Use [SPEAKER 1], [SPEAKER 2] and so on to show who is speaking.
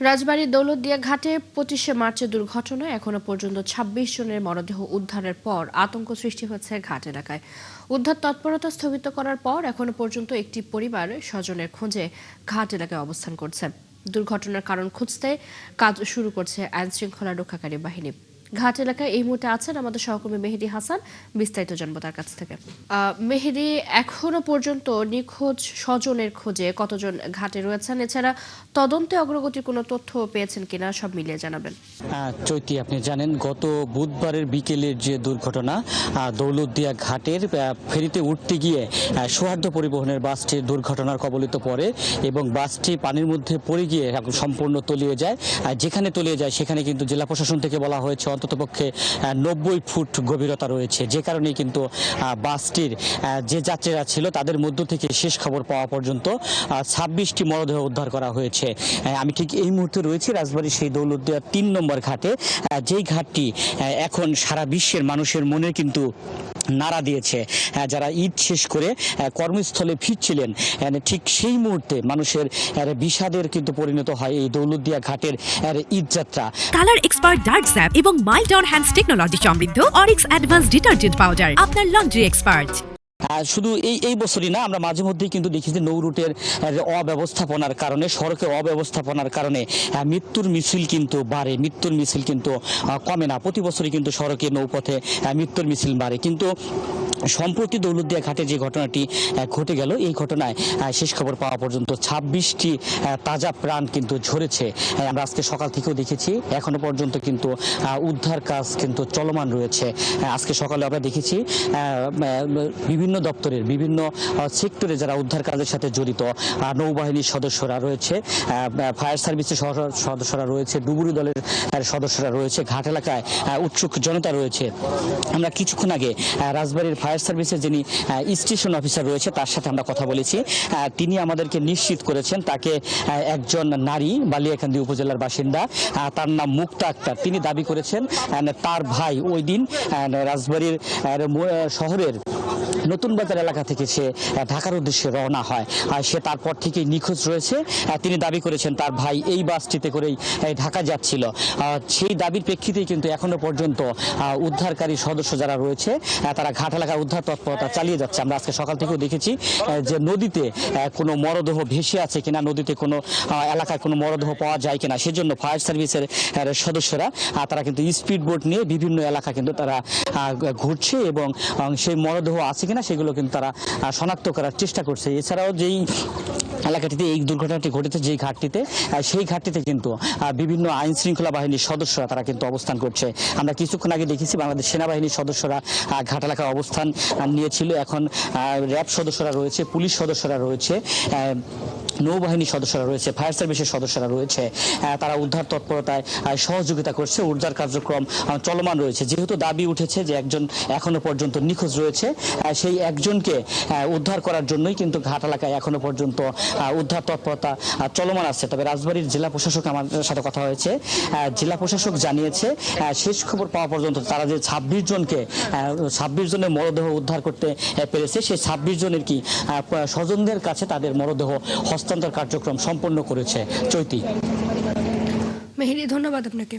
[SPEAKER 1] রাজবাড়ীর দৌলতদিয়া ঘাটে ২৫শে মার্চের দুর্ঘটনায় এখনো পর্যন্ত ২৬ জনের মরদেহ উদ্ধারের পর আতঙ্ক সৃষ্টি হয়েছে ঘাট এলাকায়। উদ্ধার তৎপরতা স্থগিত করার পর এখনো পর্যন্ত একটি পরিবার স্বজনের খোঁজে ঘাট এলাকায় অবস্থান করছে। দুর্ঘটনার কারণ খুঁজতে কাজ শুরু করছে আইনশৃঙ্খলা রক্ষাকারী বাহিনী। ঘাট এলাকায় এই মুহূর্তে আছেন আমাদের সহকর্মী মেহেদী হাসান, বিস্তারিত জানবো তার কাছ থেকে। মেহেদী, এখনো পর্যন্ত নিখোঁজ স্বজনের খোঁজে কতজন ঘাটে রয়েছেন, এছাড়া তদন্তে অগ্রগতির কোনো তথ্য পেয়েছেন কিনা সব মিলিয়ে জানাবেন।
[SPEAKER 2] চৈতি, আপনি জানেন গত বুধবারের বিকেলের যে দুর্ঘটনা, দৌলতদিয়া ঘাটের ফেরিতে উঠতে গিয়ে সৌহার্দ্য পরিবহনের বাসটি দুর্ঘটনার কবলিত পড়ে এবং বাসটি পানির মধ্যে পড়ে গিয়ে সম্পূর্ণ তলিয়ে যায়। যেখানে তলিয়ে যায় সেখানে কিন্তু জেলা প্রশাসন থেকে বলা হয়েছে অন্ততপক্ষে ৯০ ফুট গভীরতা রয়েছে, যে কারণে কিন্তু বাসটির যে যাত্রীরা ছিল তাদের মধ্য থেকে শেষ খবর পাওয়া পর্যন্ত ২৬টি মরদেহ উদ্ধার করা হয়েছে। আমি ঠিক এই মুহূর্তে রয়েছি রাজবাড়ীর সেই দৌলতদিয়া ৩ নম্বর ঘাটে, যেই ঘাটটি এখন সারা বিশ্বের মানুষের মনে কিন্তু নাড়া দিয়েছে। যারা ঈদ শেষ করে কর্মস্থলে ফিরছিলেন, ঠিক সেই মুহূর্তে মানুষের বিষাদের কিন্তু পরিণত হয় এই দৌলতদিয়া ঘাটের ঈদ যাত্রা।
[SPEAKER 3] কালার এক্সপার্ট ডার্ক স্যাপ এবং মাইল্ড অন হ্যান্ডস টেকনোলজি সমৃদ্ধ অরিক্স অ্যাডভান্স ডিটারজেন্ট পাউডার, আপনার লন্ড্রি এক্সপার্ট।
[SPEAKER 2] শুধু এই বছরই না, আমরা মাঝে মধ্যেই কিন্তু দেখি যে নৌ রুটের অব্যবস্থাপনার কারণে, সড়কের অব্যবস্থাপনার কারণে মৃত্যুর মিছিল কিন্তু বাড়ে, মৃত্যুর মিছিল কিন্তু কমে না। প্রতি বছরই কিন্তু সড়কে নৌপথে মৃত্যুর মিছিল বাড়ে, কিন্তু সম্প্রতি দৌলতদিয়া ঘাটে যে ঘটনাটি ঘটে গেল, এই ঘটনায় শেষ খবর পাওয়া পর্যন্ত ২৬টি তাজা প্রাণ কিন্তু ঝরেছে। আমরা আজকে সকাল থেকেও দেখেছি, এখনো পর্যন্ত কিন্তু উদ্ধার কাজ কিন্তু চলমান রয়েছে। আজকে সকালে আমরা দেখেছি বিভিন্ন দপ্তরের বিভিন্ন সেক্টরে যারা উদ্ধার কাজের সাথে জড়িত, নৌবাহিনীর সদস্যরা রয়েছে, ফায়ার সার্ভিসের সদস্যরা রয়েছে, ডুবুরি দলের সদস্যরা রয়েছে, ঘাট এলাকায় উৎসুক জনতা রয়েছে। আমরা কিছুক্ষণ আগে রাজবাড়ীর ফায়ার সার্ভিসের যিনি স্টেশন অফিসার রয়েছে তার সাথে আমরা কথা বলেছি। তিনি আমাদেরকে নিশ্চিত করেছেন তাকে একজন নারী, বালিয়াকান্দি উপজেলার বাসিন্দা, তার নাম মুক্তা আক্তার, তিনি দাবি করেছেন তার ভাই ওই দিন রাজবাড়ীর শহরের নতুন বাজার এলাকা থেকে সে ঢাকার উদ্দেশ্যে রওনা হয়। সে তারপর থেকেই নিখোঁজ রয়েছে। তিনি দাবি করেছেন তার ভাই এই বাসটিতে করেই ঢাকা যাচ্ছিল। সেই দাবির প্রেক্ষিতেই কিন্তু এখনো পর্যন্ত উদ্ধারকারী সদস্য যারা রয়েছে তারা ঘাট এলাকায় উদ্ধার তৎপরতা চালিয়ে যাচ্ছে। আমরা আজকে সকাল থেকেও দেখেছি যে নদীতে কোনো মরদেহ ভেসে আছে কিনা, নদীতে কোনো এলাকায় কোনো মরদেহ পাওয়া যায় কিনা, সেজন্য ফায়ার সার্ভিসের সদস্যরা তারা কিন্তু স্পিড বোট নিয়ে বিভিন্ন এলাকা কিন্তু তারা ঘুরছে এবং সেই মরদেহ আছে কিনা সেগুলো কিন্তু তারা শনাক্ত করার চেষ্টা করছে। এছাড়াও যেই এলাকাটিতে এই দুর্ঘটনাটি ঘটেছে, যেই ঘাটটিতে, সেই ঘাটটিতে কিন্তু বিভিন্ন আইন শৃঙ্খলা বাহিনীর সদস্যরা তারা কিন্তু অবস্থান করছে। আমরা কিছুক্ষণ আগে দেখেছি বাংলাদেশ সেনাবাহিনীর সদস্যরা ঘাট এলাকায় অবস্থান নিয়েছিল। এখন র্যাব সদস্যরা রয়েছে, পুলিশ সদস্যরা রয়েছে, নৌবাহিনীর সদস্যরা রয়েছে, ফায়ার সার্ভিসের সদস্যরা রয়েছে। তারা উদ্ধার তৎপরতায় সহযোগিতা করছে। উদ্ধার কার্যক্রম চলমান রয়েছে। যেহেতু দাবি উঠেছে যে একজন এখনো পর্যন্ত নিখোঁজ রয়েছে, সেই একজনকে উদ্ধার করার জন্যই কিন্তু ঘাট এলাকায় এখনো পর্যন্ত উদ্ধার তৎপরতা চলমান আছে। তবে রাজবাড়ীর জেলা প্রশাসক আমাদের সাথে কথা হয়েছে, জেলা প্রশাসক জানিয়েছে শেষ খবর পাওয়া পর্যন্ত তারা যে ২৬ জনের মরদেহ উদ্ধার করতে পেরেছে, সেই ২৬ জনের কি স্বজনদের কাছে তাদের মরদেহ হস্তান্তর কার্যক্রম সম্পন্ন করেছে। চৈতি,
[SPEAKER 1] মেহেদী, ধন্যবাদ আপনাকে।